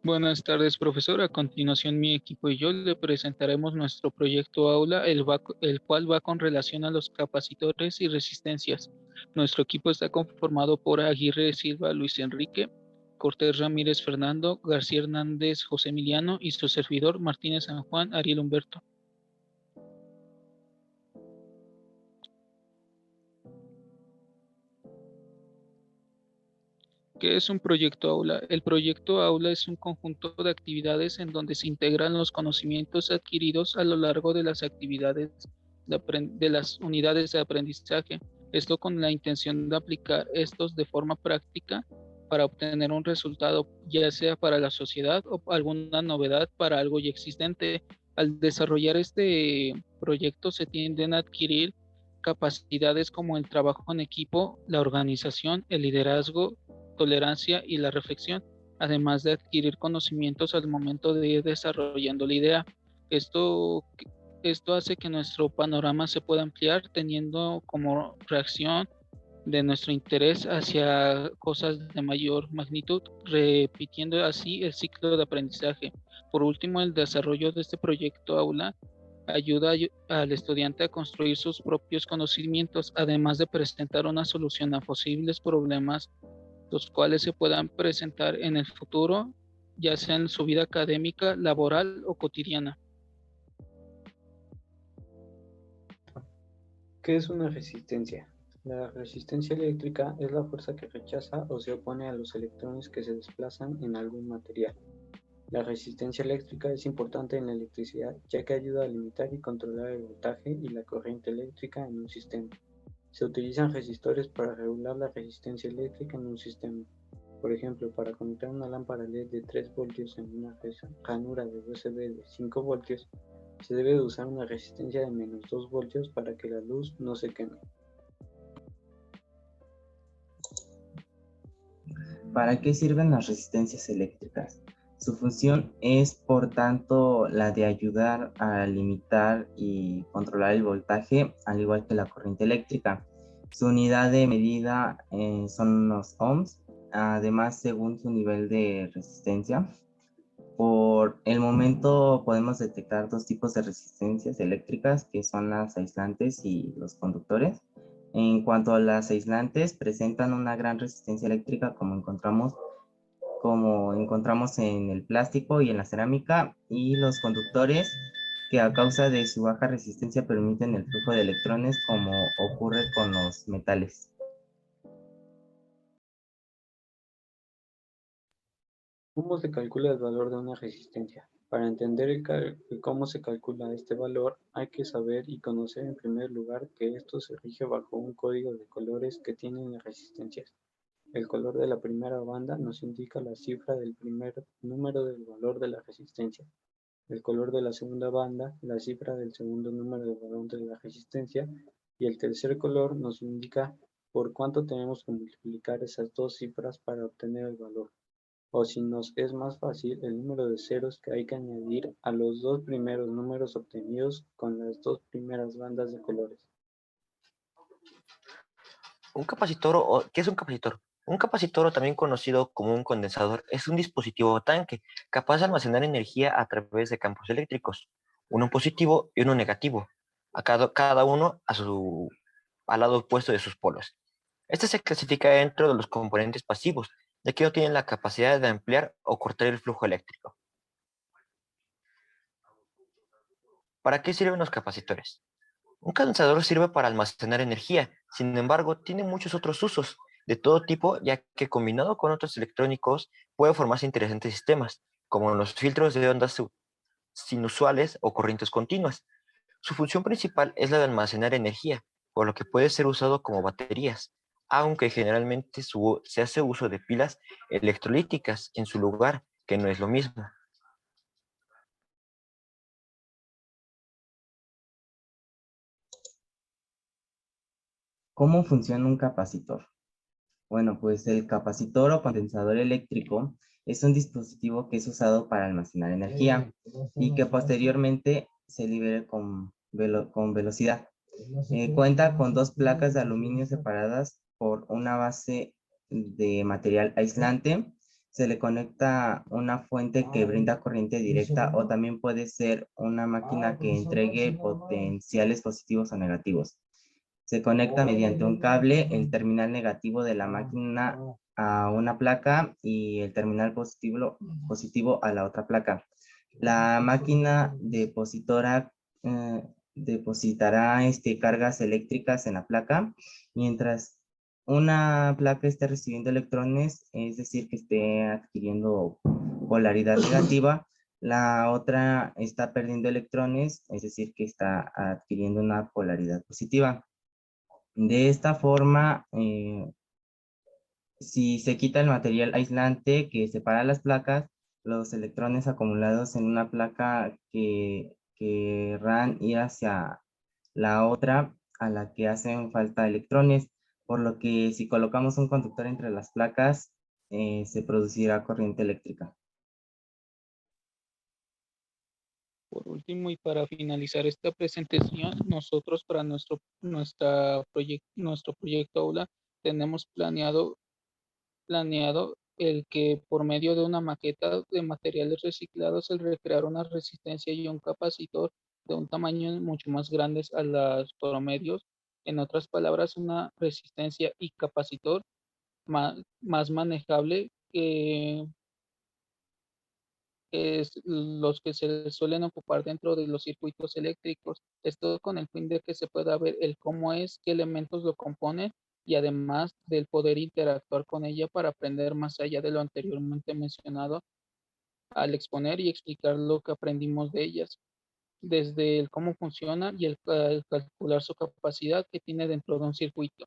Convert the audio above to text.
Buenas tardes, profesor. A continuación, mi equipo y yo le presentaremos nuestro proyecto aula, el cual va con relación a los capacitores y resistencias. Nuestro equipo está conformado por Aguirre Silva Luis Enrique, Cortés Ramírez Fernando, García Hernández José Emiliano y su servidor Martínez San Juan Ariel Humberto. ¿Qué es un proyecto aula? El proyecto aula es un conjunto de actividades en donde se integran los conocimientos adquiridos a lo largo de las actividades de las unidades de aprendizaje. Esto con la intención de aplicar estos de forma práctica para obtener un resultado, ya sea para la sociedad o alguna novedad para algo ya existente. Al desarrollar este proyecto se tienden a adquirir capacidades como el trabajo en equipo, la organización, el liderazgo, tolerancia y la reflexión, además de adquirir conocimientos al momento de ir desarrollando la idea. Esto, esto hace que nuestro panorama se pueda ampliar teniendo como reacción de nuestro interés hacia cosas de mayor magnitud, repitiendo así el ciclo de aprendizaje. Por último, el desarrollo de este proyecto aula ayuda al estudiante a construir sus propios conocimientos, además de presentar una solución a posibles problemas los cuales se puedan presentar en el futuro, ya sea en su vida académica, laboral o cotidiana. ¿Qué es una resistencia? La resistencia eléctrica es la fuerza que rechaza o se opone a los electrones que se desplazan en algún material. La resistencia eléctrica es importante en la electricidad ya que ayuda a limitar y controlar el voltaje y la corriente eléctrica en un sistema. Se utilizan resistores para regular la resistencia eléctrica en un sistema. Por ejemplo, para conectar una lámpara LED de 3 voltios en una ranura de USB de 5 voltios, se debe de usar una resistencia de menos 2 voltios para que la luz no se queme. ¿Para qué sirven las resistencias eléctricas? Su función es, por tanto, la de ayudar a limitar y controlar el voltaje, al igual que la corriente eléctrica. Su unidad de medida son los ohms, además según su nivel de resistencia. Por el momento podemos detectar dos tipos de resistencias eléctricas, que son las aislantes y los conductores. En cuanto a las aislantes, presentan una gran resistencia eléctrica como encontramos en el plástico y en la cerámica, y los conductores, que a causa de su baja resistencia permiten el flujo de electrones como ocurre con los metales. ¿Cómo se calcula el valor de una resistencia? Para entender cómo se calcula este valor, hay que saber y conocer en primer lugar que esto se rige bajo un código de colores que tienen las resistencias. El color de la primera banda nos indica la cifra del primer número del valor de la resistencia. El color de la segunda banda, la cifra del segundo número del valor de la resistencia. Y el tercer color nos indica por cuánto tenemos que multiplicar esas dos cifras para obtener el valor. O si nos es más fácil, el número de ceros que hay que añadir a los dos primeros números obtenidos con las dos primeras bandas de colores. ¿Qué es un capacitor? Un capacitor, o también conocido como un condensador, es un dispositivo o tanque capaz de almacenar energía a través de campos eléctricos, uno positivo y uno negativo, cada uno al lado opuesto de sus polos. Este se clasifica dentro de los componentes pasivos, ya que no tienen la capacidad de ampliar o cortar el flujo eléctrico. ¿Para qué sirven los capacitores? Un condensador sirve para almacenar energía, sin embargo, tiene muchos otros usos de todo tipo, ya que combinado con otros electrónicos puede formarse interesantes sistemas, como los filtros de ondas sinusuales o corrientes continuas. Su función principal es la de almacenar energía, por lo que puede ser usado como baterías, aunque generalmente se hace uso de pilas electrolíticas en su lugar, que no es lo mismo. ¿Cómo funciona un capacitor? Bueno, pues el capacitor o condensador eléctrico es un dispositivo que es usado para almacenar energía y que posteriormente se libere con velocidad. Cuenta con dos placas de aluminio separadas por una base de material aislante. se le conecta una fuente que brinda corriente directa o también puede ser una máquina que entregue potenciales positivos o negativos. Se conecta mediante un cable el terminal negativo de la máquina a una placa y el terminal positivo a la otra placa. La máquina depositora depositará cargas eléctricas en la placa, mientras una placa esté recibiendo electrones, es decir, que esté adquiriendo polaridad negativa, la otra está perdiendo electrones, es decir, que está adquiriendo una polaridad positiva. De esta forma, si se quita el material aislante que separa las placas, los electrones acumulados en una placa que querrán ir hacia la otra a la que hacen falta electrones, por lo que si colocamos un conductor entre las placas, se producirá corriente eléctrica. Por último, y para finalizar esta presentación, nosotros para nuestro proyecto aula tenemos planeado el que por medio de una maqueta de materiales reciclados, el recrear una resistencia y un capacitor de un tamaño mucho más grandes a los promedios. En otras palabras, una resistencia y capacitor más manejable que es los que se suelen ocupar dentro de los circuitos eléctricos. Esto con el fin de que se pueda ver el cómo es, qué elementos lo componen y además del poder interactuar con ella para aprender más allá de lo anteriormente mencionado al exponer y explicar lo que aprendimos de ellas, desde el cómo funciona y el calcular su capacidad que tiene dentro de un circuito.